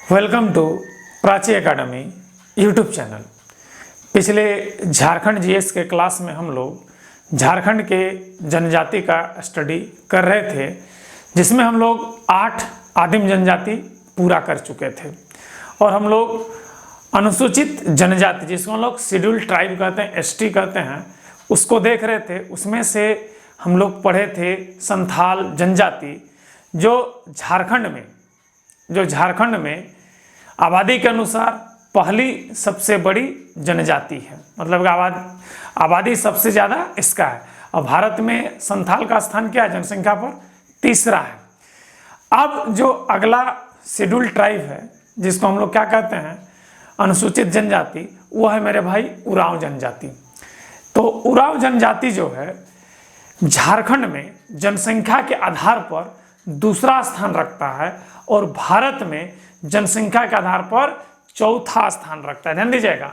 Welcome to Prachi academy YouTube channel. पिछले Jharkhand GS के class में हम लोग झारखंड के जनजाति का स्टडी कर रहे थे, जिसमें हम लोग 8 आदिम जनजाति पूरा कर चुके थे और हम लोग अनुसूचित जनजाति, जिसको हम लोग शेड्यूल ट्राइब कहते हैं, एसटी कहते हैं, उसको देख रहे थे। उसमें से हम लोग पढ़े थे संथाल जनजाति, जो झारखंड में आबादी के अनुसार पहली सबसे बड़ी जनजाति है, मतलब आबादी सबसे ज़्यादा इसका है। और भारत में संथाल का स्थान क्या है? जनसंख्या पर तीसरा है। अब जो अगला शेड्यूल ट्राइब है, जिसको हम लोग क्या कहते हैं, अनुसूचित जनजाति, वो है मेरे भाई उरांव जनजाति। तो उरांव जनजाति जो है झारखंड में जनसंख्या के आधार पर दूसरा स्थान रखता है और भारत में जनसंख्या के आधार पर चौथा स्थान रखता है। ध्यान दीजिएगा,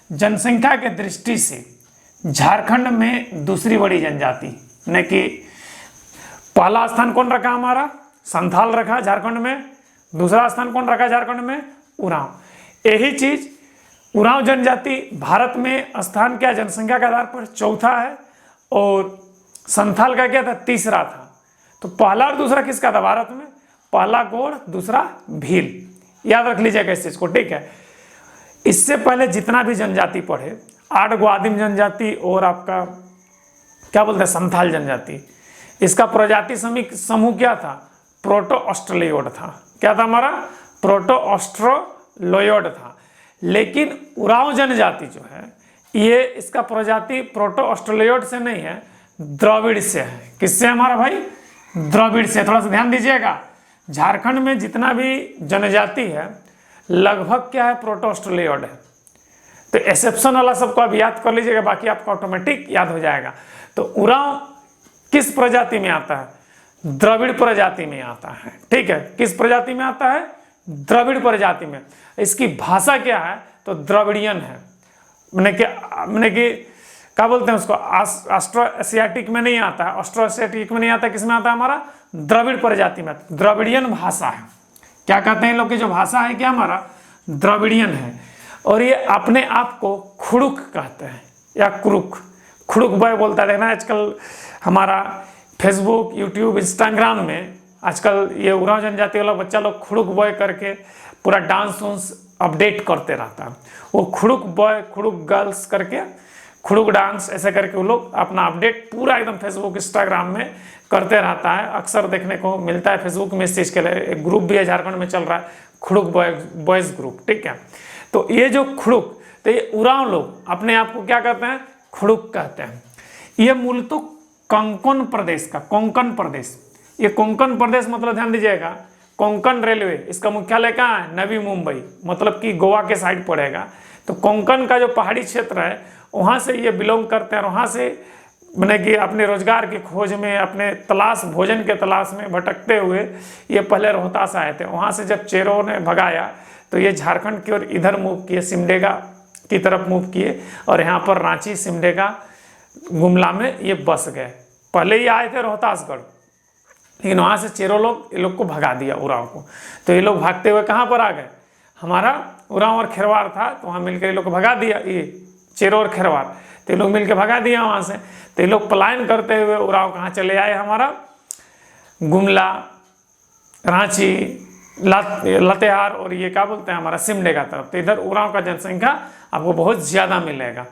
जनसंख्या के दृष्टि से झारखंड में दूसरी बड़ी जनजाति, यानी कि पहला स्थान कौन रखा हमारा? संथाल रखा झारखंड में। दूसरा स्थान कौन रखा झारखंड में? उरांव। यही चीज उरांव जनजाति भारत में स्थान क्या? जनसंख्या के आधार पर चौथा है और संथाल का क्या था? तीसरा था। तो पहला और दूसरा किसका था भारत में? पहला गोड़, दूसरा भील। याद रख लीजिएगा इस चीज को, ठीक है। इससे पहले जितना भी जनजाति पढ़े, 8 गो आदिम जनजाति और आपका क्या बोलते हैं, संथाल जनजाति, इसका प्रजाति समूह क्या था? प्रोटो ऑस्ट्रेलियोड था। क्या था हमारा? प्रोटो ऑस्ट्रेलियोड था। लेकिन उरांव जनजाति जो है, ये इसका प्रजाति प्रोटो ऑस्ट्रेलियोड से नहीं है, द्रविड़ से है। किससे हमारा भाई? द्रविड़ से। थोड़ा सा ध्यान दीजिएगा, झारखंड में जितना भी जनजाति है लगभग क्या है? प्रोटो ऑस्ट्रेलियोड है। तो एक्सेप्शन वाला सबको अब याद कर लीजिएगा, बाकी आपको ऑटोमेटिक याद हो जाएगा। तो उरांव किस प्रजाति में आता है? द्रविड़ प्रजाति में आता है, ठीक है। किस प्रजाति में आता है? द्रविड़ प्रजाति में। इसकी भाषा क्या है? तो द्रविड़ियन है। मैंने कि क्या बोलते हैं उसको? ऑस्ट्रो एशियाटिक में नहीं आता है, ऑस्ट्रो एशियाटिक में नहीं आता, किस में आता है हमारा? द्रविड़ प्रजाति में। द्रविड़ियन भाषा है। क्या कहते हैं लोग की जो भाषा है क्या हमारा? द्रविड़ियन है। और ये अपने आप को खुड़ुक कहते हैं या कुरुक, खुड़ुक बॉय बोलता है। देखना आजकल हमारा फेसबुक, यूट्यूब, इंस्टाग्राम में आजकल ये उरांव जनजाति वाला बच्चा लोग खुड़ुक बॉय करके पूरा डांस वांस अपडेट करते रहता है। वो खुड़ुक बॉय, खुड़ुक गर्ल्स करके, खुड़ुक डांस ऐसे करके वो लोग अपना अपडेट पूरा एकदम फेसबुक, इंस्टाग्राम में करते रहता है। अक्सर देखने को मिलता है फेसबुक में इस चीज़ के लिए। एक ग्रुप भी है झारखंड में चल रहा है, खुड़ुक बॉयज़ ग्रुप, ठीक है। तो ये जो खुड़ुक, तो ये उरांव लोग अपने आप को क्या कहते हैं? खुड़ुक कहते हैं। ये मूल तो कोंकण प्रदेश का, कोंकण प्रदेश, ये कोंकण प्रदेश मतलब ध्यान दीजिएगा, कोंकण रेलवे, इसका मुख्यालय कहाँ है? नवी मुंबई, मतलब कि गोवा के साइड पड़ेगा। तो कोंकण का जो पहाड़ी क्षेत्र है, वहाँ से ये बिलोंग करते हैं और वहाँ से मैंने कि अपने रोजगार की खोज में, अपने तलाश, भोजन के तलाश में भटकते हुए ये पहले रोहतास आए थे। वहाँ से जब चेरों ने भगाया तो ये झारखंड की ओर इधर मूव किए, सिमडेगा की तरफ मूव किए और यहाँ पर रांची, सिमडेगा, गुमला में ये बस गए। पहले ये आए थे रोहतासगढ़, लेकिन वहाँ से चेरो लोग ये लोग को भगा दिया, उरांव को। तो ये लोग भागते हुए कहाँ पर आ गए? हमारा उरांव और खेरवार था, तो वहाँ मिलकर ये लोग को भगा दिया, ये चेरो और खेरवार, तो ये लोग मिलकर भगा दिया वहाँ से। तो ये लोग पलायन करते हुए उरांव कहाँ चले आए? हमारा गुमला, रांची, लातेहार और ये क्या बोलते हैं हमारा सिमडेगा तरफ। तो इधर उरांव का जनसंख्या आपको बहुत ज़्यादा मिलेगा।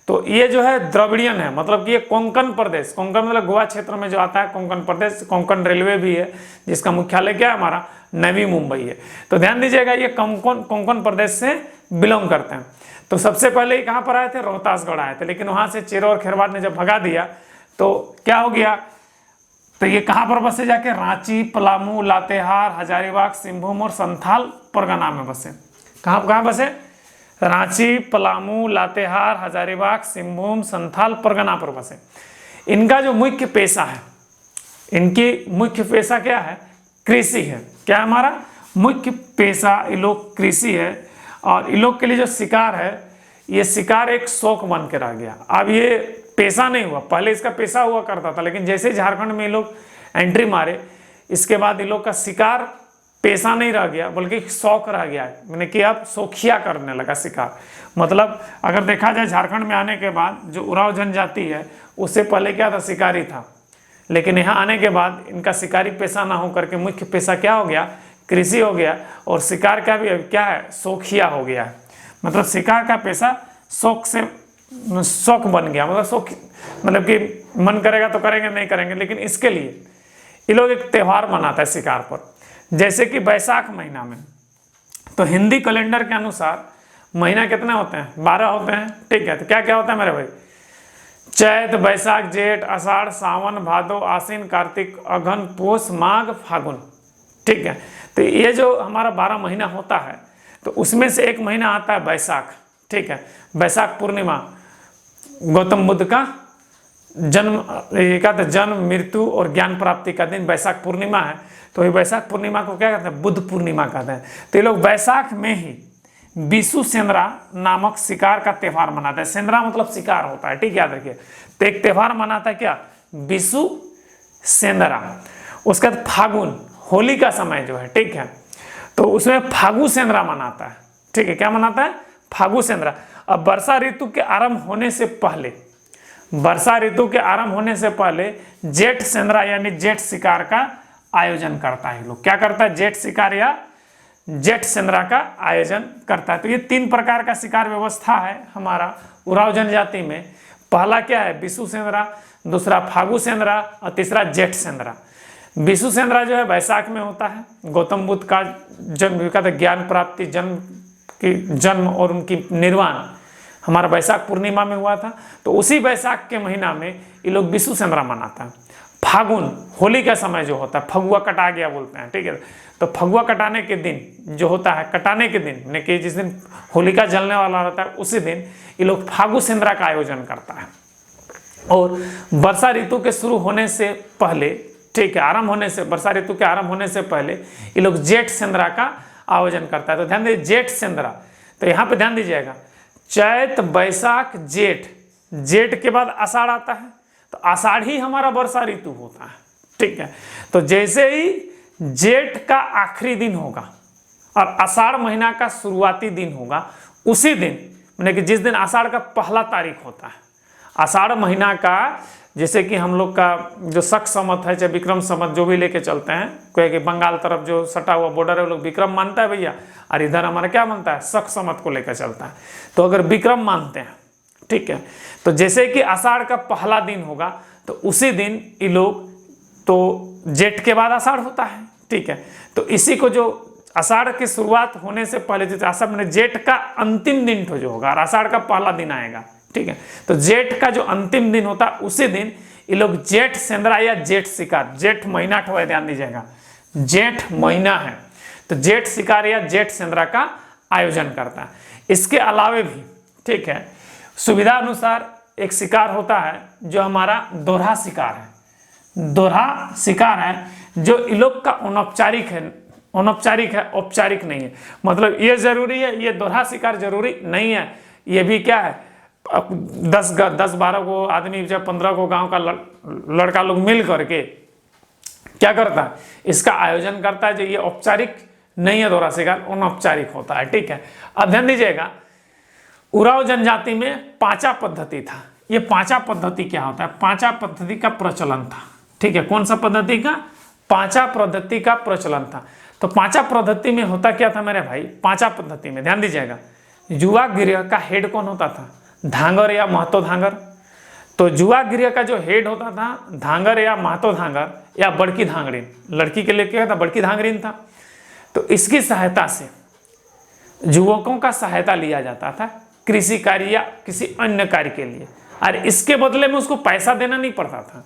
तो ये जो है द्रविड़ियन है, मतलब कि ये कोंकण प्रदेश, कोंकण मतलब गोवा क्षेत्र में जो आता है कोंकण प्रदेश। कोंकण रेलवे भी है, जिसका मुख्यालय क्या है हमारा? नवी मुंबई है। तो ध्यान दीजिएगा, ये कोंकण प्रदेश से बिलोंग करते हैं। तो सबसे पहले ये कहाँ पर आए थे? रोहतासगढ़ आए थे, लेकिन वहाँ से चेरो और खेरवार ने जब भगा दिया तो क्या हो गया? तो ये कहाँ पर बसे जाके? रांची, पलामू, लातेहार, हजारीबाग, सिंहभूम और संथाल परगना में बसे। कहाँ बसे? रांची, पलामू, लातेहार, हजारीबाग, सिंहभूम, संथाल परगना पर बसे। इनका जो मुख्य पेशा है, इनकी मुख्य पेशा क्या है? कृषि है। क्या हमारा मुख्य पेशा? ये लोग कृषि है। और इन लोग के लिए जो शिकार है, ये शिकार एक शौक बन के रह गया। अब ये पेशा नहीं हुआ, पहले इसका पेशा हुआ करता था, लेकिन जैसे झारखंड में ये लोग एंट्री मारे, इसके बाद इन लोग का शिकार पेशा नहीं रह गया बल्कि शौक रह गया, मैंने कि अब शौकिया करने लगा शिकार। मतलब अगर देखा जाए झारखंड में आने के बाद जो उरांव जनजाति है उससे पहले क्या था, शिकारी था, लेकिन यहाँ आने के बाद इनका शिकारी पेशा ना हो करके मुख्य पेशा क्या हो गया, कृषि हो गया, और शिकार का भी अब क्या है, शौकिया हो गया है। मतलब शिकार का पेशा शौक से शौक बन गया, मतलब शौक मतलब कि मन करेगा तो करेंगे, नहीं करेंगे, लेकिन इसके लिए ये लोग एक त्यौहार मनाता है शिकार पर। जैसे कि बैसाख महीना में, तो हिंदी कैलेंडर के अनुसार महीना कितने होते हैं, 12 होते हैं, ठीक है। तो क्या क्या होता है मेरे भाई, चैत, बैसाख, जेठ, आषाढ़, सावन, भादो, आश्विन, कार्तिक, अघन, पोष, माघ, फागुन, ठीक है। तो ये जो हमारा 12 महीना होता है, तो उसमें से एक महीना आता है बैसाख, ठीक है। बैसाख पूर्णिमा गौतम बुद्ध का जन्म, क्या था, जन्म, मृत्यु और ज्ञान प्राप्ति का दिन बैसाख पूर्णिमा है। तो ये बैसाख पूर्णिमा को क्या कहते हैं, बुद्ध पूर्णिमा कहते हैं। तो ये लोग बैसाख में ही बिशु सेंद्रा नामक शिकार का त्यौहार मनाते हैं। सेंद्रा मतलब शिकार होता है, ठीक, याद रखिए। तो एक त्यौहार मनाता है क्या, बिशु सेंद्रा। उसके बाद फागुन, होली का समय जो है, ठीक है, तो उसमें फागु सेंद्रा मनाता है, ठीक है। क्या मनाता है, फागु सेंद्रा। अब वर्षा ऋतु के आरंभ होने से पहले, वर्षा ऋतु के आरंभ होने से पहले जेठ सेंद्रा यानी जेठ शिकार का आयोजन करता है। लोग क्या करता है, जेठ शिकार या जेठ सेंद्रा का आयोजन करता है। तो ये 3 प्रकार का शिकार व्यवस्था है हमारा उरांव जनजाति में। पहला क्या है, बिशु सेंद्रा, दूसरा फागु सेंद्रा और तीसरा जेठ सेंद्रा। बिशु सेंद्रा जो है बैसाख में होता है, गौतम बुद्ध का जन्म का ज्ञान प्राप्ति, जन्म और उनकी निर्वाण हमारा बैसाख पूर्णिमा में हुआ था। तो उसी बैसाख के महीना में ये लोग बिशु सेंद्रा मनाता है। फागुन, होली का समय जो होता है, फगुआ कटा गया बोलते हैं, ठीक है। तो फगुआ कटाने के दिन जो होता है, कटाने के दिन यानी कि जिस दिन होलिका जलने वाला रहता है, उसी दिन ये लोग फागु सेंद्रा का आयोजन करता है। और वर्षा ऋतु के शुरू होने से पहले, ठीक है, आरंभ होने से, वर्षा ऋतु के आरंभ होने से पहले ये लोग जेठ सेंद्रा का आयोजन करता है। तो ध्यान दीजिए, जेठ सेंद्रा, तो यहाँ पे ध्यान दीजिएगा, चैत, बैसाख, जेठ, जेठ के बाद आषाढ़ आता है, तो आषाढ़ ही हमारा वर्षा ऋतु होता है, ठीक है। तो जैसे ही जेठ का आखिरी दिन होगा और आषाढ़ महीना का शुरुआती दिन होगा, उसी दिन माने कि जिस दिन आषाढ़ का पहला तारीख होता है, आषाढ़ महीना का, जैसे कि हम लोग का जो शक संवत है, चाहे विक्रम संवत, जो भी लेके चलते हैं, कोई कि बंगाल तरफ जो सटा हुआ बॉर्डर है वो लोग विक्रम मानता है भैया, और इधर हमारा क्या मानता है, शक संवत को लेकर चलता है। तो अगर विक्रम मानते हैं, ठीक है, तो जैसे कि आषाढ़ का पहला दिन होगा, तो उसी दिन ये लोग, तो जेठ के बाद आषाढ़ होता है, ठीक है। तो इसी को जो आषाढ़ की शुरुआत होने से पहले, जो आषाढ़ में जेठ का अंतिम दिन जो होगा और आषाढ़ का पहला दिन आएगा, ठीक है। तो जेठ का जो अंतिम दिन होता है, उसी दिन ये लोग जेठ सेंद्रा या जेठ शिकार, जेठ महीना ठोए, ध्यान दीजिएगा, जेठ महीना है, तो जेठ शिकार या जेठ सेंद्रा का आयोजन करता है। इसके अलावे भी, ठीक है, सुविधा अनुसार एक शिकार होता है जो हमारा दोहरा शिकार है। दोहरा शिकार है जो इन लोग का अनौपचारिक है, अनौपचारिक है, औपचारिक नहीं है। मतलब ये जरूरी है, ये दोहरा शिकार जरूरी नहीं है, ये भी क्या है, 10-12 को आदमी, जब 15 को गांव का लड़का लोग मिल करके क्या करता है, इसका आयोजन करता है। जो ये औपचारिक नहीं है दोहरा शिकार, अनौपचारिक होता है, ठीक है। अब ध्यान दीजिएगा, उरांव जनजाति में पांचा पद्धति था। ये पांचा पद्धति क्या होता है, पांचा पद्धति का प्रचलन था, ठीक है। कौन सा पद्धति का, पांचा पद्धति का प्रचलन था। तो पांचा पद्धति में होता क्या था मेरे भाई, पांचा पद्धति में ध्यान दीजिएगा, जुआ गृह का हेड कौन होता था, धांगर या महतो धांगर। तो जुआ गृह का जो हेड होता था, धांगर या महतो धांगर या बड़की धांगरीन, लड़की के लिए क्या था, बड़की धांगरीन था। तो इसकी सहायता से युवकों का सहायता लिया जाता था कृषि कार्य या किसी अन्य कार्य के लिए, और इसके बदले में उसको पैसा देना नहीं पड़ता था,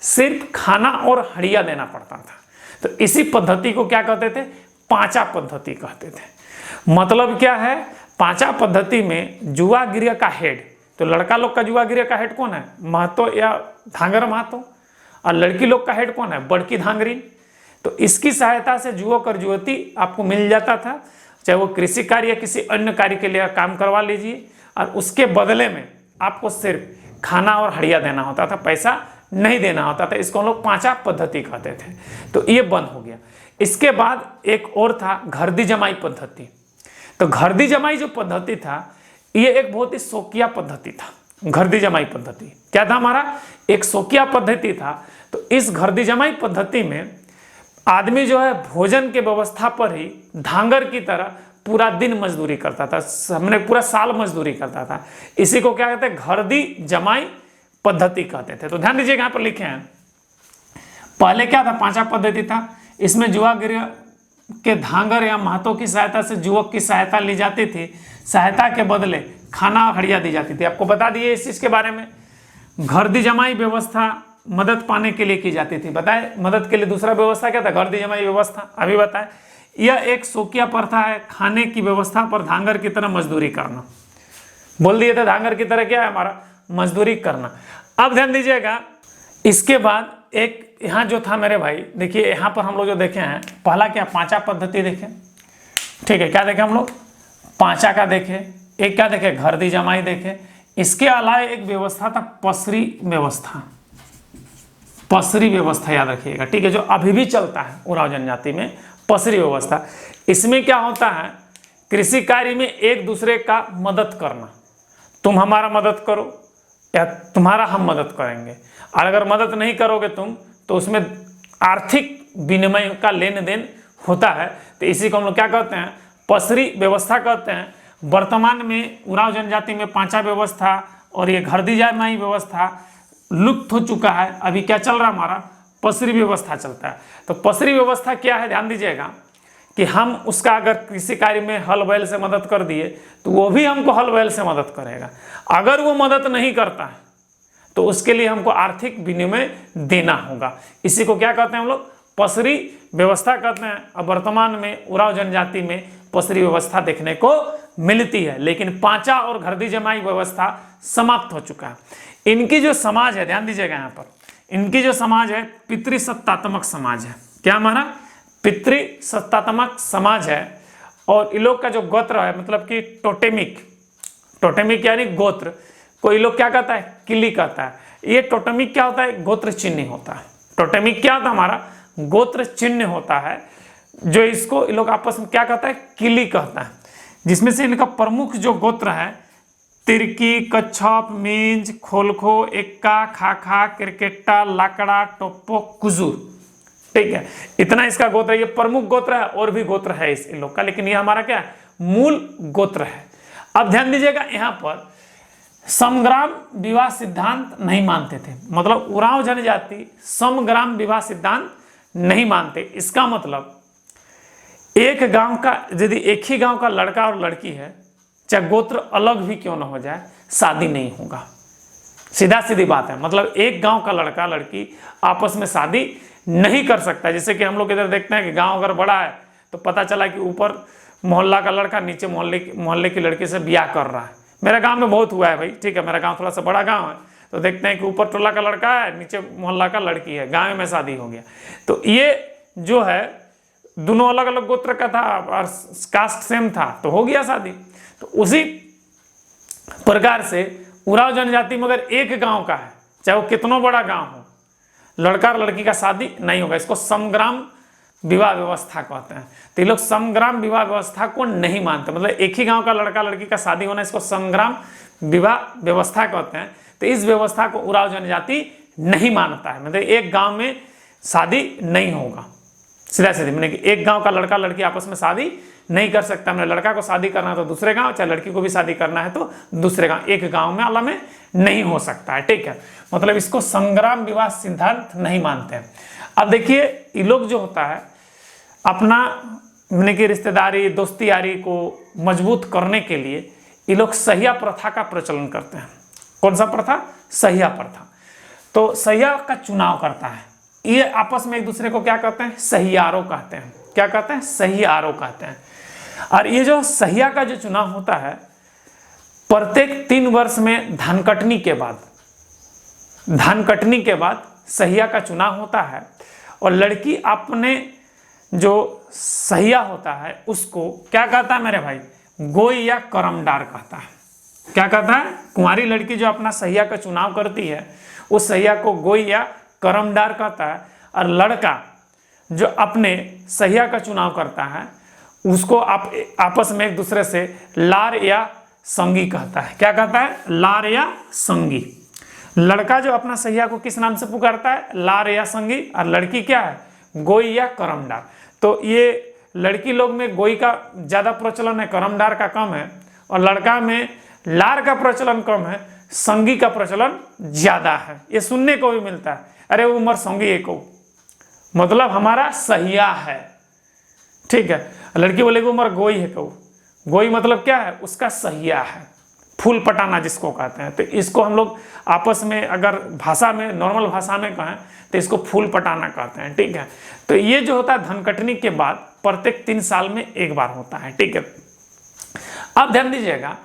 सिर्फ खाना और हड़िया देना पड़ता था। तो इसी पद्धति को क्या कहते थे, पांचा पद्धति कहते थे। मतलब क्या है, पांचा पद्धति में जुआ गृह का हेड, तो लड़का लोग का जुआ गृह का हेड कौन है, महतो या धांगर महतो, और लड़की लोग का हेड कौन है, बड़की धांगरीन। तो इसकी सहायता से युवक और युवती आपको मिल जाता था, चाहे वो कृषि कार्य या किसी अन्य कार्य के लिए काम करवा लीजिए, और उसके बदले में आपको सिर्फ खाना और हड़िया देना होता था, पैसा नहीं देना होता था। इसको हम लोग पांचा पद्धति कहते थे। तो ये बंद हो गया। इसके बाद एक और था घरदी जमाई पद्धति। तो घरदी जमाई जो पद्धति था ये एक बहुत ही शौकिया पद्धति था। घरदी जमाई पद्धति क्या था हमारा, एक शौकिया पद्धति था। तो इस घरदी जमाई पद्धति में आदमी जो है भोजन के व्यवस्था पर ही धांगर की तरह पूरा दिन मजदूरी करता था, हमने पूरा साल मजदूरी करता था। इसी को क्या कहते हैं, घरदी जमाई पद्धति कहते थे। तो ध्यान दीजिए यहाँ पर लिखे हैं, पहले क्या था, पांचा पद्धति था। इसमें जुआगिरी के धांगर या महतों की सहायता से युवक की सहायता ली जाती थी। सहायता के बदले खाना हड़िया दी जाती थी। आपको बता दिए इस चीज के बारे में। घरदी जमाई व्यवस्था मदद पाने के लिए की जाती थी। बताए मदद के लिए दूसरा व्यवस्था क्या था, घरदी जमाई व्यवस्था। अभी बताए यह एक शौकिया प्रथा है, खाने की व्यवस्था पर धांगर की तरह मजदूरी करना। बोल दिए थे धांगर की तरह क्या है हमारा, मजदूरी करना। अब ध्यान दीजिएगा, इसके बाद एक यहाँ जो था मेरे भाई, देखिए यहाँ पर हम लोग जो देखे हैं, पहला क्या पांचा पद्धति देखे, ठीक है, क्या देखे हम लोग, पांचा का देखे। एक क्या देखे, घरदी जमाई देखे। इसके अलावा एक व्यवस्था था पसरी व्यवस्था। पसरी व्यवस्था याद रखिएगा, ठीक है, जो अभी भी चलता है उरांव जनजाति में, पसरी व्यवस्था। इसमें क्या होता है, कृषि कार्य में एक दूसरे का मदद करना। तुम हमारा मदद करो या तुम्हारा हम मदद करेंगे, और अगर मदद नहीं करोगे तुम तो उसमें आर्थिक विनिमय का लेन देन होता है। तो इसी को हम लोग क्या कहते हैं, पसरी व्यवस्था कहते हैं। वर्तमान में उरांव जनजाति में पांचा व्यवस्था और ये घरदी जमाई व्यवस्था लुप्त हो चुका है। अभी क्या चल रहा है हमारा, पसरी व्यवस्था चलता है। तो पसरी व्यवस्था क्या है, ध्यान दीजिएगा कि हम उसका अगर कृषि कार्य में हल बैल से मदद कर दिए तो वो भी हमको हल बैल से मदद करेगा। अगर वो मदद नहीं करता है तो उसके लिए हमको आर्थिक विनिमय देना होगा। इसी को क्या कहते हैं हम लोग, पसरी व्यवस्था कहते हैं। अब वर्तमान में उरांव जनजाति में पसरी व्यवस्था देखने को मिलती है, लेकिन पांचा और घरदी जमाई व्यवस्था समाप्त हो चुका है। इनकी जो समाज है, ध्यान दीजिएगा यहाँ पर, इनकी जो समाज है पितृसत्तात्मक समाज है। क्या हमारा, पितृसत्तात्मक समाज है। और इन लोग का जो गोत्र है, मतलब कि टोटेमिक, टोटेमिक यानी गोत्र को ये लोग क्या कहता है, किली कहता है। ये टोटेमिक क्या होता है, गोत्र चिन्ह होता है। टोटेमिक क्या होता है हमारा, गोत्र चिन्ह होता है, जो इसको ये लोग आपस में क्या कहता है, किली कहता है। जिसमें से इनका प्रमुख जो गोत्र है, तिरकी, कच्छप, मींज, खोलखो, एक्का, खाखा, क्रिकेटा, लाकड़ा, टोप्पो, कुजूर, ठीक है, इतना इसका गोत्र है। ये प्रमुख गोत्र है, और भी गोत्र है इस लोग का, लेकिन ये हमारा क्या है, मूल गोत्र है। अब ध्यान दीजिएगा, यहाँ पर समग्राम विवाह सिद्धांत नहीं मानते थे। मतलब उरांव जनजाति समग्राम विवाह सिद्धांत नहीं मानते। इसका मतलब एक गांव का, यदि एक ही गांव का लड़का और लड़की है, चाहे गोत्र अलग भी क्यों ना हो जाए, शादी नहीं होगा। सीधा सीधी बात है। मतलब एक गांव का लड़का लड़की आपस में शादी नहीं कर सकता। जैसे कि हम लोग इधर देखते हैं कि गांव अगर बड़ा है तो पता चला कि ऊपर मोहल्ला का लड़का नीचे मोहल्ले की लड़की से ब्याह कर रहा है। मेरे गांव में बहुत हुआ है भाई, ठीक है, मेरा गांव थोड़ा सा बड़ा गांव है, तो देखते हैं कि ऊपर टोला का लड़का है, नीचे मोहल्ला का लड़की है, गांव में शादी हो गया। तो ये जो है दोनों अलग अलग गोत्र का था और कास्ट सेम था, तो हो गया शादी। तो उसी प्रकार से उरांव जनजाति में अगर एक गांव का है, चाहे वो कितना बड़ा गांव हो, लड़का और लड़की का शादी नहीं होगा। इसको समग्राम विवाह व्यवस्था कहते हैं। तो ये लोग समग्राम विवाह व्यवस्था को नहीं मानते। मतलब एक ही गांव का लड़का लड़की का शादी होना, इसको समग्राम विवाह व्यवस्था कहते हैं। तो इस व्यवस्था को उरांव जनजाति नहीं मानता है। मतलब एक गांव में शादी नहीं होगा, सीधा सीधे, मैंने कि एक गांव का लड़का लड़की आपस में शादी नहीं कर सकता। मैंने लड़का को शादी करना है तो दूसरे गांव, चाहे लड़की को भी शादी करना है तो दूसरे गांव, एक गांव में अलग में नहीं हो सकता है, ठीक है। मतलब इसको संग्राम विवाह सिद्धांत नहीं मानते हैं। अब देखिए ये लोग जो होता है अपना मैंने कि रिश्तेदारी दोस्ती यारी को मजबूत करने के लिए ये लोग सहिया प्रथा का प्रचलन करते हैं। कौन सा प्रथा, सहिया प्रथा। तो सहिया का चुनाव करता है, ये आपस में एक दूसरे को क्या कहते हैं, सहियारो कहते हैं। क्या कहते हैं, सहियारो कहते हैं। और ये जो सहिया का जो चुनाव होता है प्रत्येक 3 वर्ष में धान कटनी के बाद सहिया का चुनाव होता है। और लड़की अपने जो सहिया होता है उसको क्या कहता है मेरे भाई, गोई या करमडार कहता है। क्या कहता है, कुंवारी लड़की जो अपना सहिया का चुनाव करती है उस सहिया को गोई या करमडार कहता है। और लड़का जो अपने सहिया का चुनाव करता है उसको आप आपस में एक दूसरे से लार या संगी कहता है। क्या कहता है? लार या संगी। लड़का जो अपना सहिया को किस नाम से पुकारता है? लार या संगी। और लड़की क्या है? गोई या करमडार। तो ये लड़की लोग में गोई का ज़्यादा प्रचलन है, करमडार का कम है, और लड़का में लार का प्रचलन कम है, संगी का प्रचलन ज़्यादा है। ये सुनने को भी मिलता है, अरे वो उमर संगी एक को, मतलब हमारा सहिया है, ठीक है। लड़की बोलेगी उमर गोई है कहू, गोई मतलब क्या है? उसका सहिया है, फूल पटाना जिसको कहते हैं। तो इसको हम लोग आपस में अगर भाषा में, नॉर्मल भाषा में कहें तो इसको फूल पटाना कहते हैं, ठीक है। तो ये जो होता है धनकटनी के बाद प्रत्येक 3 साल में एक बार होता है, ठीक है। अब ध्यान दीजिएगा,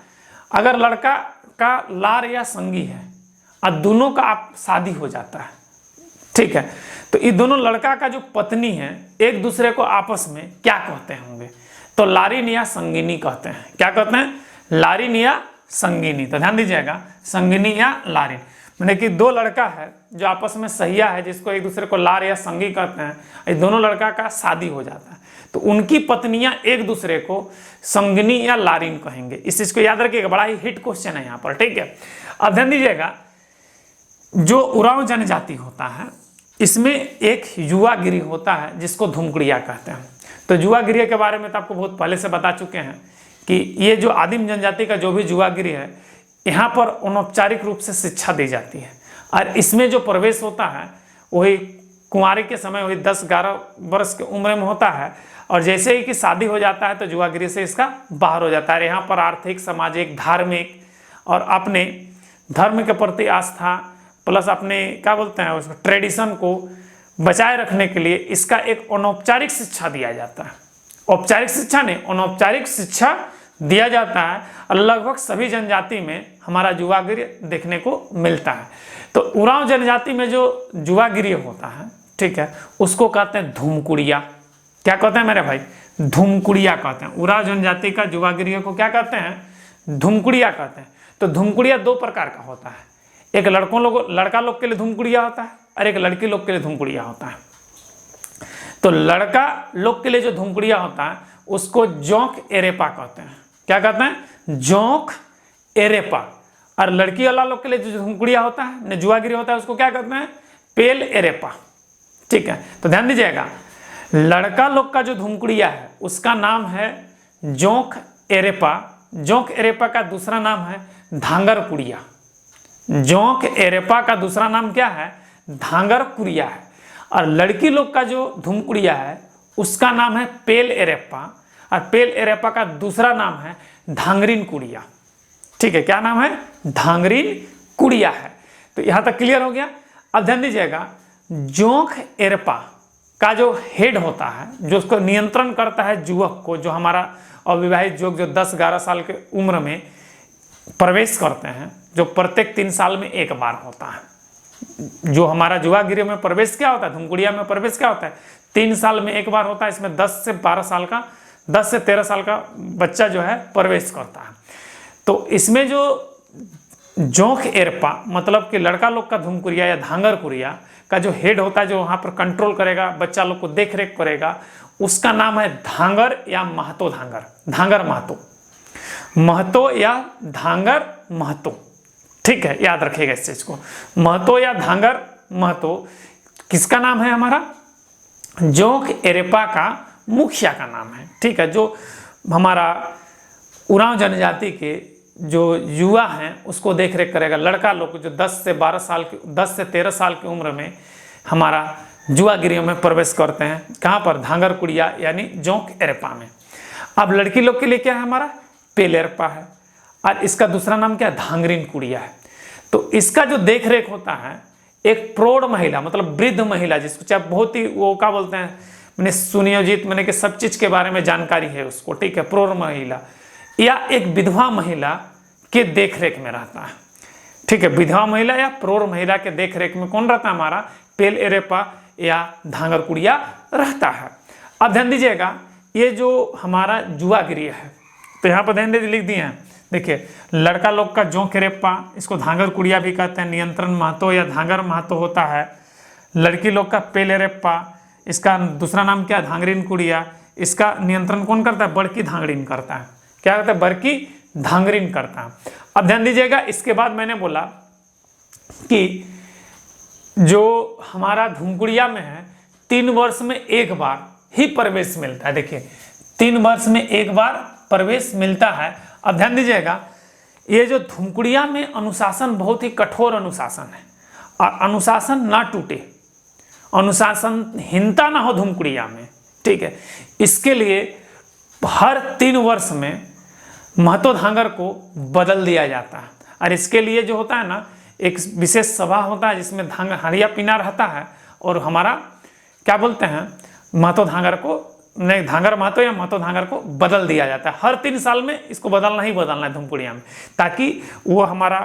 अगर लड़का का लार या संगी है और दोनों का आप शादी हो जाता है, ठीक है, तो ये दोनों लड़का का जो पत्नी है एक दूसरे को आपस में क्या कहते होंगे? तो लारिन या संगिनी कहते हैं। क्या कहते हैं? लारिन या संगिनी। तो ध्यान दीजिएगा, संगिनी या लारिन, मैंने कि दो लड़का है जो आपस में सहिया है, जिसको एक दूसरे को लार या संगी कहते हैं, ये दोनों लड़का का शादी हो जाता है तो उनकी पत्नियां एक दूसरे को संगिनी या लारिन कहेंगे। इस चीज को याद रखिएगा, बड़ा ही हिट क्वेश्चन है यहाँ पर, ठीक है। अब ध्यान दीजिएगा, जो उरांव जनजाति होता है इसमें एक युवागिरी होता है जिसको धुमकुड़िया कहते हैं। तो युवागिरी के बारे में तो आपको बहुत पहले से बता चुके हैं कि ये जो आदिम जनजाति का जो भी युवागिरी है, यहाँ पर अनौपचारिक रूप से शिक्षा दी जाती है, और इसमें जो प्रवेश होता है वही कुंवारी के समय, वही 10-11 वर्ष की उम्र में होता है, और जैसे ही कि शादी हो जाता है तो युवागिरी से इसका बाहर हो जाता है। यहाँ पर आर्थिक, सामाजिक, धार्मिक और अपने धर्म के प्रति आस्था प्लस अपने क्या बोलते हैं उसको ट्रेडिशन को बचाए रखने के लिए इसका एक अनौपचारिक शिक्षा दिया जाता है। औपचारिक शिक्षा नहीं, अनौपचारिक शिक्षा दिया जाता है, और लगभग सभी जनजाति में हमारा युवागिरी देखने को मिलता है। तो उरांव जनजाति में जो युवागिरी होता है, ठीक है, उसको कहते हैं धूमकुड़िया। क्या कहते हैं मेरे भाई? धूमकुड़िया कहते हैं। उरांव जनजाति का युवागिरी को क्या कहते हैं? धूमकुड़िया कहते हैं। तो धूमकुड़िया 2 प्रकार का होता है, एक लड़का लोग के लिए धूमकुड़िया होता है और एक लड़की लोग के लिए धूमकुड़िया होता है। तो लड़का लोग के लिए जो धूमकुड़िया होता है उसको जोंक एरेपा कहते हैं। क्या कहते हैं? जोंक एरेपा। और लड़की वाला लोग के लिए जो धूमकुड़िया होता है, जुआगिरी होता है, उसको क्या कहते हैं? पेल एरेपा, ठीक है। तो ध्यान दीजिएगा, लड़का लोग का जो धूमकुड़िया है उसका नाम है जोंक एरेपा। जोंक एरेपा का दूसरा नाम है धांगर कुड़िया। जोंक एरेपा का दूसरा नाम क्या है? धांगर कुड़िया है। और लड़की लोग का जो धूमकुड़िया है उसका नाम है पेल एरेपा, और पेल एरेपा का दूसरा नाम है धांगरीन कुड़िया, ठीक है। क्या नाम है? धांगरीन कुड़िया है। तो यहां तक क्लियर हो गया। अब ध्यान दीजिएगा, जोंक एरेपा का जो हेड होता है, जो उसको नियंत्रण करता है युवक को, जो हमारा अविवाहित युवक जो 10-11 साल के उम्र में प्रवेश करते हैं, जो प्रत्येक 3 साल में एक बार होता है। जो हमारा युवागिरी में प्रवेश क्या होता है, धूमकुड़िया में प्रवेश क्या होता है, 3 साल में एक बार होता है। इसमें 10 से 13 साल का बच्चा जो है प्रवेश करता है। तो इसमें जो जोंक एरपा मतलब कि लड़का लोग का धूमकुड़िया या धांगर कुड़िया का जो हेड होता है, जो वहाँ पर कंट्रोल करेगा, बच्चा लोग को देख रेख करेगा, उसका नाम है धांगर या महतो धांगर। धांगर महतो, महतो या धांगर महतो, ठीक है, याद रखिएगा इस चीज को। महतो या धांगर महतो किसका नाम है? हमारा जोंक एरेपा का मुखिया का नाम है, ठीक है। जो हमारा उरांव जनजाति के जो युवा हैं उसको देख रेख करेगा। लड़का लोग जो 10 से 13 साल की उम्र में हमारा युवागिरी में प्रवेश करते हैं, कहाँ पर? धांगर कुड़िया यानी जोंक एरेपा में। अब लड़की लोग के लिए क्या है? हमारा पेल एरेपा है, और इसका दूसरा नाम क्या है? धांगरीन कुड़िया है। तो इसका जो देख रेख होता है एक प्रौढ़ महिला, मतलब वृद्ध महिला, जिसको चाहे बहुत ही वो क्या बोलते हैं, मैंने सुनियोजित, मैंने कि सब चीज के बारे में जानकारी है उसको, ठीक है, प्रौढ़ महिला या एक विधवा महिला के देख रेख में रहता है, ठीक है। विधवा महिला या प्रौढ़ महिला के देख रेख में कौन रहता है? हमारा पेल एरेपा या धांगर कुड़िया रहता है। अब ध्यान दीजिएगा, ये जो हमारा युवागिरी है, तो यहाँ पर ध्यान दे लिख दिए हैं, देखिए, लड़का लोग का जोंक एरेपा, इसको धांगर कुड़िया भी कहते हैं, नियंत्रण महतो या धांगर महतो होता है। लड़की लोग का पेल एरेपा इसका दूसरा नाम क्या है, धांगरिन कुड़िया। इसका नियंत्रण कौन करता है, बड़की धांगरिन करता है। क्या करता है, बड़की धांगरिन करता है। अब ध्यान दीजिएगा, इसके बाद मैंने बोला कि जो हमारा धुमकुड़िया में है 3 वर्ष में एक बार ही प्रवेश मिलता है। देखिए 3 वर्ष में एक बार प्रवेश मिलता है। अब ध्यान दीजिएगा, ये जो धुमकुड़िया में अनुशासन बहुत ही कठोर अनुशासन है, और अनुशासन ना टूटे, अनुशासनहीनता ना हो धुमकुड़िया में, ठीक है। इसके लिए हर 3 वर्ष में महतो धांगर को बदल दिया जाता है। और इसके लिए जो होता है ना, एक विशेष सभा होता है जिसमें हरिया पीना रहता है, और हमारा क्या बोलते हैं, महतो धांगर को, नहीं धांगर महतो या महतो धांगर को बदल दिया जाता है। हर 3 साल में इसको बदलना ही बदलना है धुमकुड़िया में, ताकि वो हमारा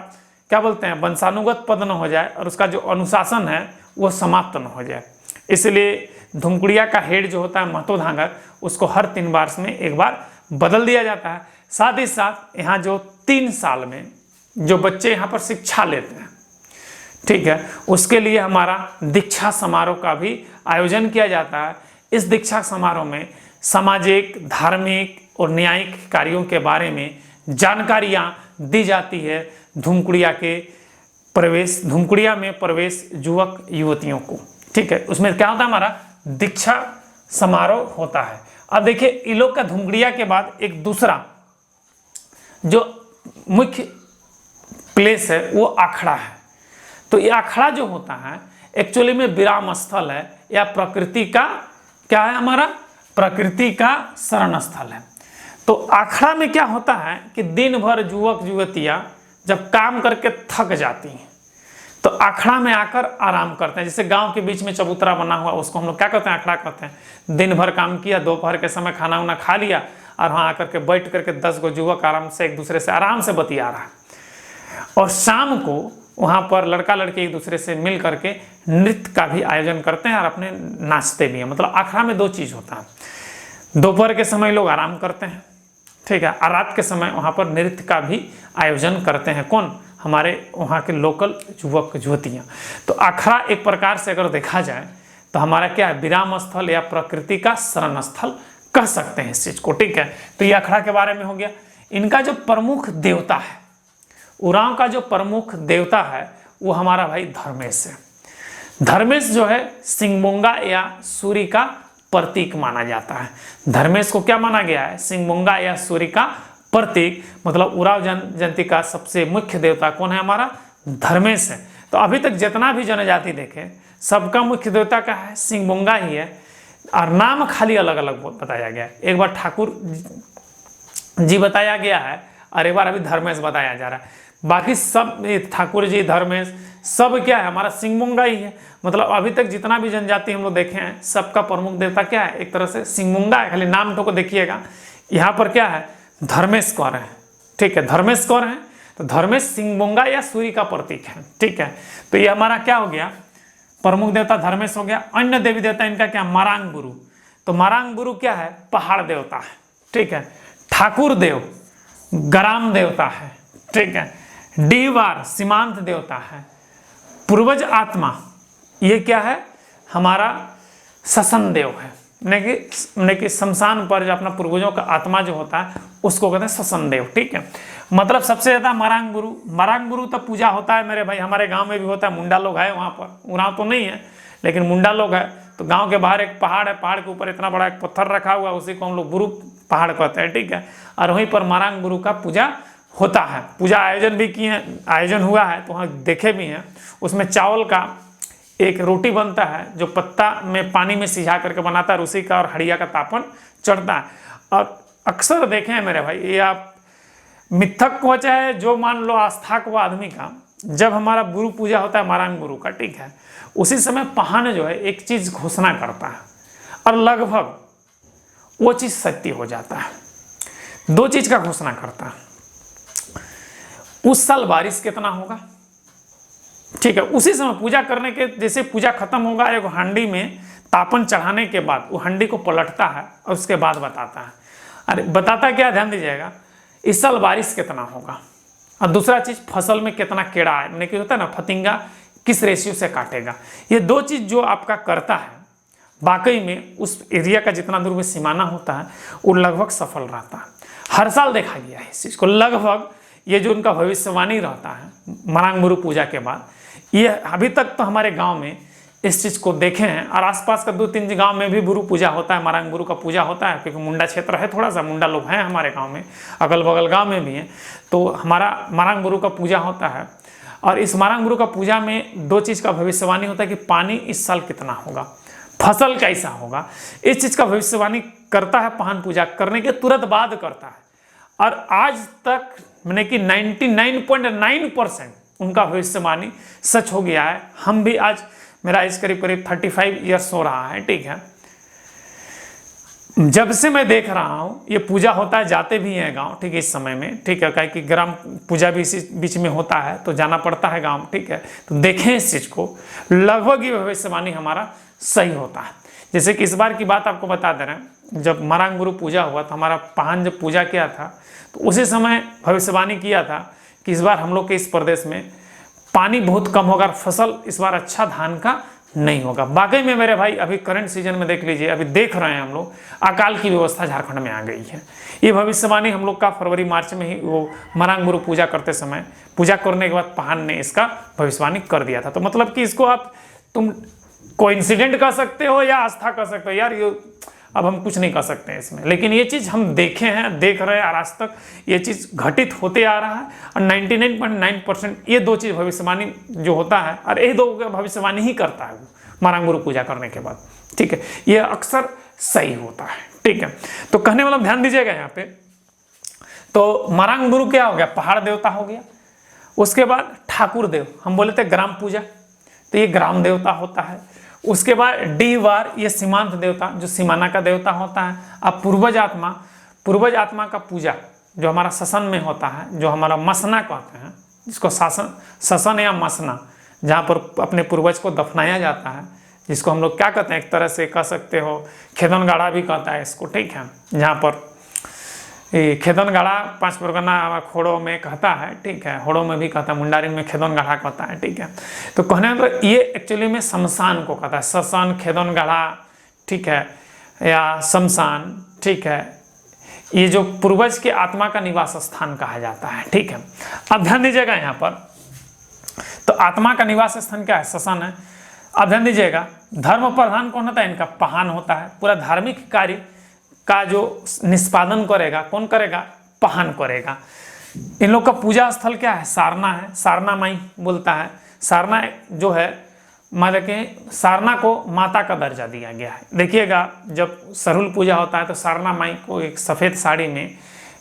क्या बोलते हैं, वंशानुगत पद न हो जाए और उसका जो अनुशासन है वो समाप्त न हो जाए। इसलिए धुमकुड़िया का हेड जो होता है महतो धांगर, उसको हर 3 वर्ष में एक बार बदल दिया जाता है। साथ ही साथ यहाँ जो 3 साल में जो बच्चे यहाँ पर शिक्षा लेते हैं, ठीक है, उसके लिए हमारा दीक्षा समारोह का भी आयोजन किया जाता है। इस दीक्षा समारोह में सामाजिक, धार्मिक और न्यायिक कार्यों के बारे में जानकारियाँ दी जाती है धुमकुड़िया में प्रवेश युवक युवतियों को, ठीक है। उसमें क्या होता है, हमारा दीक्षा समारोह होता है। अब देखिए इन लोग का धुमकुड़िया के बाद एक दूसरा जो मुख्य प्लेस है वो अखाड़ा है। तो ये अखाड़ा जो होता है एक्चुअली में विराम स्थल है, या प्रकृति का क्या है, हमारा प्रकृति का शरण स्थल है। तो अखाड़ा में क्या होता है कि दिन भर युवक युवतियाँ जब काम करके थक जाती हैं तो अखाड़ा में आकर आराम करते हैं। जैसे गांव के बीच में चबूतरा बना हुआ, उसको हम लोग क्या कहते हैं, अखाड़ा कहते हैं। दिन भर काम किया, दोपहर के समय खाना वाना खा लिया, और वहाँ आकर के बैठ करके 10 गो युवक आराम से एक दूसरे से आराम से बतिया रहा है। और शाम को वहाँ पर लड़का लड़की एक दूसरे से मिल करके नृत्य का भी आयोजन करते हैं और अपने नाचते भी हैं। मतलब अखाड़ा में 2 चीज़ होता है, दोपहर के समय लोग आराम करते हैं, ठीक है, और रात के समय वहाँ पर नृत्य का भी आयोजन करते हैं। कौन, हमारे वहाँ के लोकल युवक युवतियाँ। तो अखाड़ा एक प्रकार से अगर देखा जाए तो हमारा क्या है, विराम स्थल या प्रकृति का शरण स्थल कह सकते हैं इस चीज़ को, ठीक है। तो ये अखाड़ा के बारे में हो गया। इनका जो प्रमुख देवता है, उरांव का जो प्रमुख देवता है वो हमारा भाई धर्मेश है। धर्मेश जो है सिंहबोंगा या सूर्य का प्रतीक माना जाता है। धर्मेश को क्या माना गया है, सिंहबोंगा या सूर्य का प्रतीक। मतलब उरांव जनजाति का सबसे मुख्य देवता कौन है, हमारा धर्मेश है। तो अभी तक जितना भी जनजाति देखे सबका मुख्य देवता का है सिंहबोंगा ही है, और नाम खाली अलग अलग बताया गया है। एक बार ठाकुर जी बताया गया है और एक बार अभी धर्मेश बताया जा रहा है। बाकी सब ठाकुर जी, धर्मेश सब क्या है, हमारा सिंहबोंगा ही है। मतलब अभी तक जितना भी जनजाति हम लोग देखे हैं सबका प्रमुख देवता क्या है, एक तरह से सिंहबोंगा है। खाली नाम को देखिएगा, यहाँ पर क्या है, धर्मेश कौर है, ठीक है, धर्मेश कौर है। तो धर्मेश सिंहबोंगा या सूर्य का प्रतीक है, ठीक है। तो ये हमारा क्या हो गया, प्रमुख देवता धर्मेश हो गया। अन्य देवी देवता इनका क्या, मारांग गुरु। तो मारांग गुरु क्या है, पहाड़ देवता है, ठीक है। ठाकुर देव ग्राम देवता है, ठीक है। डीवार सीमांत देवता है। पूर्वज आत्मा ये क्या है, हमारा ससन देव है, यानी कि शमशान पर जो अपना पूर्वजों का आत्मा जो होता है उसको कहते हैं ससन देव, ठीक है। मतलब सबसे ज्यादा मरांग गुरु तो पूजा होता है मेरे भाई, हमारे गांव में भी होता है। मुंडा लोग है वहाँ पर, उरांव तो नहीं है लेकिन मुंडा लोग है। तो गांव के बाहर एक पहाड़ है, पहाड़ के ऊपर इतना बड़ा एक पत्थर रखा हुआ है, उसी को हम लोग गुरु पहाड़ कहते हैं, ठीक है। और वहीं पर मारांग गुरु का पूजा होता है। पूजा आयोजन भी किए हैं, आयोजन हुआ है तो वहाँ देखे भी हैं। उसमें चावल का एक रोटी बनता है जो पत्ता में पानी में सिझा करके बनाता है, उसी का और हड़िया का तापन चढ़ता है। और अक्सर देखे हैं मेरे भाई, ये आप मिथक को चाहे जो मान लो आस्था को आदमी का, जब हमारा गुरु पूजा होता है मारांग गुरु का, ठीक है, उसी समय पहाड़ जो है एक चीज घोषणा करता है और लगभग वो चीज सत्य हो जाता है। 2 चीज का घोषणा करता है, उस साल बारिश कितना होगा, ठीक है। उसी समय पूजा करने के, जैसे पूजा खत्म होगा, एक हांडी में तापन चढ़ाने के बाद वो हांडी को पलटता है और उसके बाद बताता है। अरे बताता क्या, ध्यान दीजिएगा, इस साल बारिश कितना होगा। और दूसरा चीज, फसल में कितना कीड़ा है, कि होता है ना फतिंगा, किस रेशियो से काटेगा। ये 2 चीज जो आपका करता है वाकई में उस एरिया का जितना दूर में सीमाना होता है वो लगभग सफल रहता है। हर साल देखा गया है इस चीज़ को। लगभग ये जो उनका भविष्यवाणी रहता है मरांग बुरु पूजा के बाद, ये अभी तक तो हमारे गांव में इस चीज़ को देखे हैं, और आसपास का 2-3 गांव में भी बुरु पूजा होता है, मरांग बुरु का पूजा होता है, क्योंकि मुंडा क्षेत्र है, थोड़ा सा मुंडा लोग हैं हमारे गांव में, अगल बगल गांव में भी हैं, तो हमारा मरांग बुरु का पूजा होता है। और इस मरांग बुरु का पूजा में 2 चीज़ का भविष्यवाणी होता है कि पानी इस साल कितना होगा, फसल कैसा होगा, इस चीज़ का भविष्यवाणी करता है। पाहन पूजा करने के तुरंत बाद करता है, और आज तक मैंने कि 99.9% उनका भविष्यवाणी सच हो गया है। हम भी आज, मेरा एज करीब 35 ईयर्स हो रहा है, ठीक है, जब से मैं देख रहा हूँ ये पूजा होता है, जाते भी हैं गांव, ठीक है, इस समय में, ठीक है, क्या कि ग्राम पूजा भी इसी बीच में होता है तो जाना पड़ता है गांव, ठीक है, तो देखें इस चीज़ को, लगभग ये भविष्यवाणी हमारा सही होता है। जैसे कि इस बार की बात आपको बता दे रहे हैं, जब मरांग बुरु पूजा हुआ तो हमारा पाहन जब पूजा किया था तो उसी समय भविष्यवाणी किया था कि इस बार हम लोग के इस प्रदेश में पानी बहुत कम होगा, फसल इस बार अच्छा धान का नहीं होगा। वाकई में मेरे भाई अभी करंट सीजन में देख लीजिए, अभी देख रहे हैं हम लोग अकाल की व्यवस्था झारखंड में आ गई है। ये भविष्यवाणी हम लोग का फरवरी मार्च में ही वो मरांग बुरु पूजा करते समय, पूजा करने के बाद पाहन ने इसका भविष्यवाणी कर दिया था। तो मतलब कि इसको आप तुम कोइंसिडेंट कह सकते हो या आस्था कह सकते हो, यार ये अब हम कुछ नहीं कर सकते हैं इसमें, लेकिन ये चीज़ हम देखे हैं, देख रहे हैं, और आज तक ये चीज़ घटित होते आ रहा है। और 99.9% ये 2 चीज़ भविष्यवाणी जो होता है, और ये 2 भविष्यवाणी ही करता है वो मरांग बुरु पूजा करने के बाद, ठीक है, ये अक्सर सही होता है, ठीक है। तो कहने वाला ध्यान दीजिएगा यहाँ पे, तो मरांग बुरु क्या हो गया, पहाड़ देवता हो गया। उसके बाद ठाकुर देव, हम बोले थे ग्राम पूजा, तो ये ग्राम देवता होता है। उसके बाद डीवार, ये सीमांत देवता जो सीमाना का देवता होता है। अब पूर्वज आत्मा का पूजा जो हमारा ससन में होता है, जो हमारा मसना कहते हैं, जिसको ससन या मसना, जहाँ पर अपने पूर्वज को दफनाया जाता है, जिसको हम लोग क्या कहते हैं, एक तरह से कह सकते हो खेदन गाड़ा भी कहता है इसको, ठीक है, जहाँ पर खेदन गाड़ा 5 परगना खोड़ों में कहता है, ठीक है, होड़ों में भी कहता है, मुंडारी में खेदन गाड़ा कहता है, ठीक है। तो कहने में ये एक्चुअली में शमशान को कहता है, ससन, खेदन गाड़ा, ठीक है, या शमशान, ठीक है, ये जो पूर्वज के आत्मा का निवास स्थान कहा जाता है, ठीक है। अब ध्यान दीजिएगा यहाँ पर, तो आत्मा का निवास स्थान क्या है, शमशान है। अब ध्यान दीजिएगा, धर्म प्रधान कौन होता है, इनका पाहन होता है। पूरा धार्मिक कार्य का जो निष्पादन करेगा कौन करेगा, पाहन करेगा। इन लोग का पूजा स्थल क्या है, सारना है, सारना माई बोलता है। सारना जो है, मतलब कि सारना को माता का दर्जा दिया गया है। देखिएगा जब सरुल पूजा होता है तो सारना माई को एक सफ़ेद साड़ी में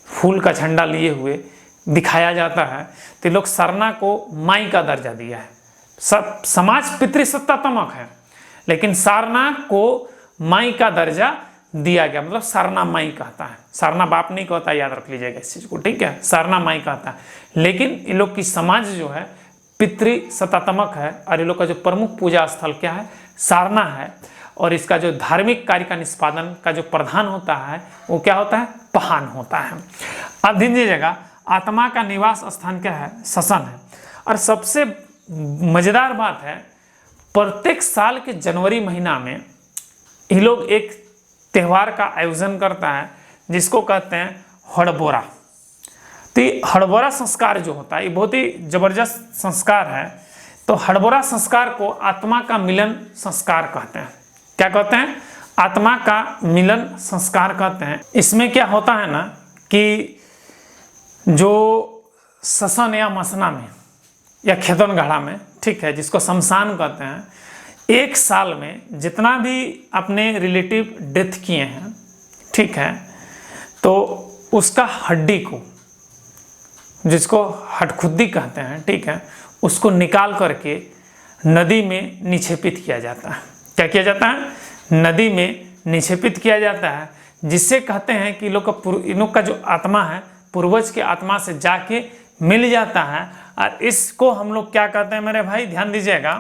फूल का झंडा लिए हुए दिखाया जाता है, तो लोग सारना को माई का दर्जा दिया है। सब समाज पितृसत्तात्मक है, लेकिन सारना को माई का दर्जा दिया गया, मतलब सारना माई कहता है। सारना बाप नहीं कहता, याद रख लीजिएगा इस चीज़ को, ठीक है, सारना माई कहता है। लेकिन इन लोग की समाज जो है पितृसत्तात्मक है, और इन लोग का जो प्रमुख पूजा स्थल क्या है, सारना है। और इसका जो धार्मिक कार्य का निष्पादन का जो प्रधान होता है वो क्या होता है, पाहन होता है। अब ध्यान दीजिएगा, आत्मा का निवास स्थान क्या है, शमशान है। और सबसे मज़ेदार बात है, प्रत्येक साल के जनवरी महीना में ये लोग एक त्यौहार का आयोजन करता है जिसको कहते हैं हड़बोरा। तो ये हड़बोरा संस्कार जो होता है ये बहुत ही जबरदस्त संस्कार है। तो हड़बोरा संस्कार को आत्मा का मिलन संस्कार कहते हैं। क्या कहते हैं, आत्मा का मिलन संस्कार कहते हैं। इसमें क्या होता है ना कि जो शमशान या मसना में या खेतन गाढ़ा में, ठीक है, जिसको शमशान कहते हैं, एक साल में जितना भी अपने रिलेटिव डेथ किए हैं, ठीक है, तो उसका हड्डी को, जिसको हटखुद्दी कहते हैं, ठीक है, उसको निकाल करके नदी में निक्षेपित किया जाता है। क्या किया जाता है, नदी में निक्षेपित किया जाता है, जिससे कहते हैं कि इन लोग का जो आत्मा है पूर्वज के आत्मा से जाके मिल जाता है। और इसको हम लोग क्या कहते हैं मेरे भाई, ध्यान दीजिएगा,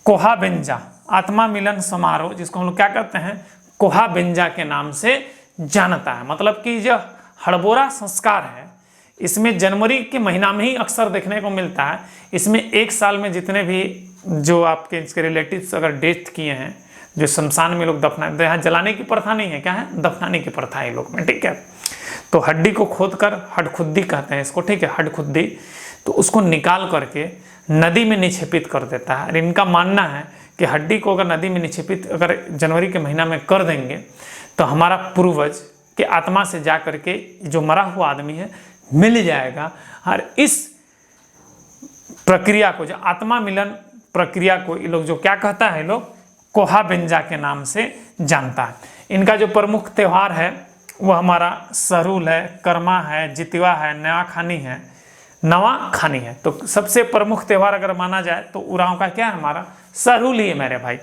कोहा बेंजा, आत्मा मिलन समारोह, जिसको हम लोग क्या कहते हैं, कोहा बेंजा के नाम से जानता है। मतलब कि जो हड़बोरा संस्कार है, इसमें जनवरी के महीना में ही अक्सर देखने को मिलता है। इसमें एक साल में जितने भी जो आपके इसके रिलेटिव्स अगर डेथ किए हैं जो शमशान में लोग दफना, तो यहाँ जलाने की प्रथा नहीं है, क्या है, दफनाने की प्रथा है लोग में, ठीक है। तो हड्डी को खोद कर, हडखुद्दी कहते हैं इसको, ठीक है, हडखुद्दी, तो उसको निकाल करके नदी में निक्षेपित कर देता है। और इनका मानना है कि हड्डी को अगर नदी में निक्षेपित अगर जनवरी के महीना में कर देंगे तो हमारा पूर्वज के आत्मा से जा करके जो मरा हुआ आदमी है मिल जाएगा। और इस प्रक्रिया को, जो आत्मा मिलन प्रक्रिया को ये लोग जो क्या कहता है, लोग कोहाबेंजा के नाम से जानता है। इनका जो प्रमुख त्यौहार है वो हमारा सरूल है, कर्मा है, जितवा है, नवाखानी है। तो सबसे प्रमुख त्यौहार अगर माना जाए तो उरांव का क्या है, हमारा सरूल ही है मेरे भाई।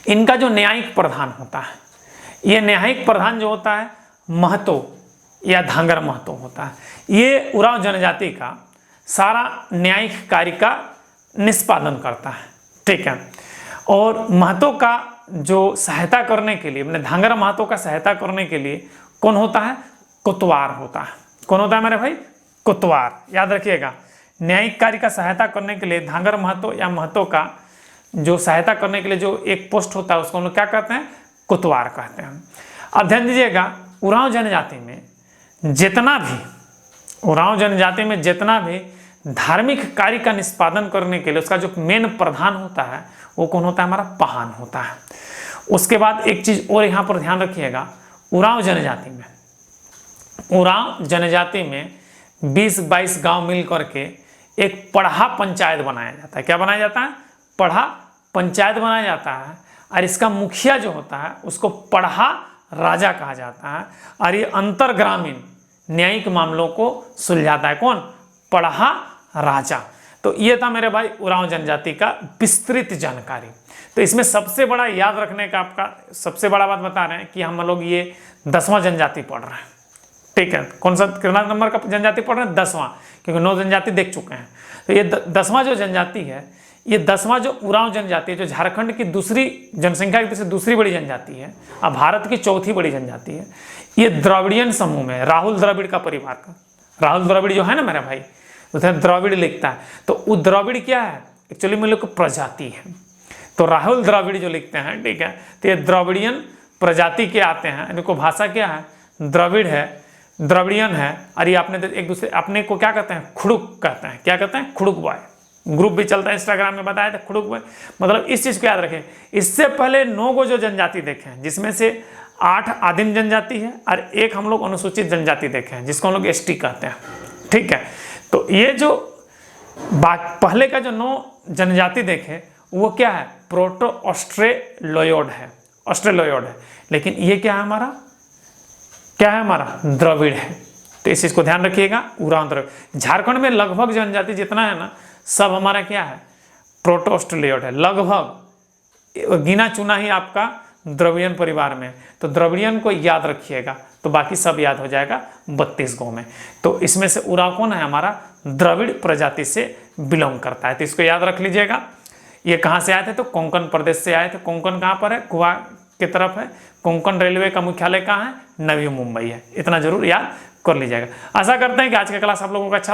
इनका जो न्यायिक प्रधान होता है, ये न्यायिक प्रधान जो होता है महतो या धांगर महतो होता है। ये उरांव जनजाति का सारा न्यायिक कार्य का निष्पादन करता है, ठीक है। और महतो का जो सहायता करने के लिए, मैंने धांगर महतो का सहायता करने के लिए कौन होता है, कोतवार होता है। कौन होता है मेरे भाई, कोतवार, याद रखिएगा। न्यायिक कार्य का सहायता करने के लिए धांगर महतो या महतो का जो सहायता करने के लिए जो एक पोस्ट होता है उसको हम लोग क्या कहते हैं, कोतवार कहते हैं। अब ध्यान दीजिएगा, उरांव जनजाति में जितना भी धार्मिक कार्य का निष्पादन करने के लिए उसका जो मेन प्रधान होता है वो कौन होता है, हमारा पहान होता है। उसके बाद एक चीज और यहाँ पर ध्यान रखिएगा, उरांव जनजाति में 20-22 गांव मिल करके एक पढ़ा पंचायत बनाया जाता है। क्या बनाया जाता है, पढ़ा पंचायत बनाया जाता है। और इसका मुखिया जो होता है उसको पढ़ा राजा कहा जाता है। और ये अंतर ग्रामीण न्यायिक मामलों को सुलझाता है, कौन, पढ़ा राजा। तो ये था मेरे भाई उरांव जनजाति का विस्तृत जानकारी। तो इसमें सबसे बड़ा याद रखने का आपका सबसे बड़ा बात बता रहे हैं कि हम लोग ये 10वां जनजाति पढ़ रहे हैं, ठीक है। कौन सा कितना नंबर का जनजाति पढ़ रहे हैं, 10वां, क्योंकि 9 जनजाति देख चुके हैं। तो ये 10वां जो जनजाति है, ये 10वां जो उरांव जनजाति है, जो झारखंड की दूसरी जनसंख्या की दूसरी बड़ी जनजाति है और भारत की चौथी बड़ी जनजाति है। ये द्रविड़ियन समूह में, राहुल द्रविड़ का परिवार का, राहुल द्रविड़ जो है ना मेरा भाई, उधर द्रविड़ लिखता है। तो वो द्रविड़ क्या है, एक्चुअली में लोग प्रजाति है। तो राहुल द्रविड़ जो लिखते हैं, ठीक है, तो ये द्रविड़ियन प्रजाति के आते हैं। इनको भाषा क्या है, द्रविड़ है, द्रविड़ियन है। और ये अपने एक दूसरे अपने को क्या कहते हैं, खुड़ुक कहते हैं। क्या कहते हैं, खुड़ुक बॉय। ग्रुप भी चलता है इंस्टाग्राम में, बताया था खुड़ुक बॉय। मतलब इस चीज़ को याद रखें। इससे पहले 9 गो जो जनजाति देखे हैं, जिसमें से 8 आदिम जनजाति है और 1 हम लोग अनुसूचित जनजाति देखे हैं, जिसको हम लोग ST कहते हैं, ठीक है। तो ये जो पहले का जो 9 जनजाति देखे वो क्या है, प्रोटो ऑस्ट्रेलोइड है, लेकिन ये क्या है, हमारा द्रविड़ है। तो इस चीज को ध्यान रखिएगा, उरांव द्रविड़। झारखंड में लगभग जनजाति जितना है ना, सब हमारा क्या है, प्रोटो ऑस्ट्रेलोइड है। लगभग गिना चुना ही आपका द्रविड़ियन परिवार में। तो द्रविड़ियन को याद रखिएगा, तो बाकी सब याद हो जाएगा 32 गांव में। तो इसमें से उरांव कौन है, हमारा द्रविड़ प्रजाति से बिलोंग करता है। तो इसको याद रख लीजिएगा। ये कहाँ से आए थे, तो कोंकण प्रदेश से आए थे। कोंकण कहाँ पर है, गोवा की तरफ है। कोंकण रेलवे का मुख्यालय कहाँ है, नवी मुंबई है। इतना जरूर याद कर लीजिएगा। आशा करते हैं कि आज का क्लास आप लोगों को अच्छा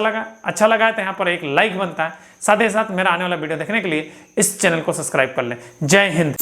लगा है तो यहाँ पर एक लाइक बनता है। साथ ही साथ मेरा आने वाला वीडियो देखने के लिए इस चैनल को सब्सक्राइब कर लें। जय हिंद।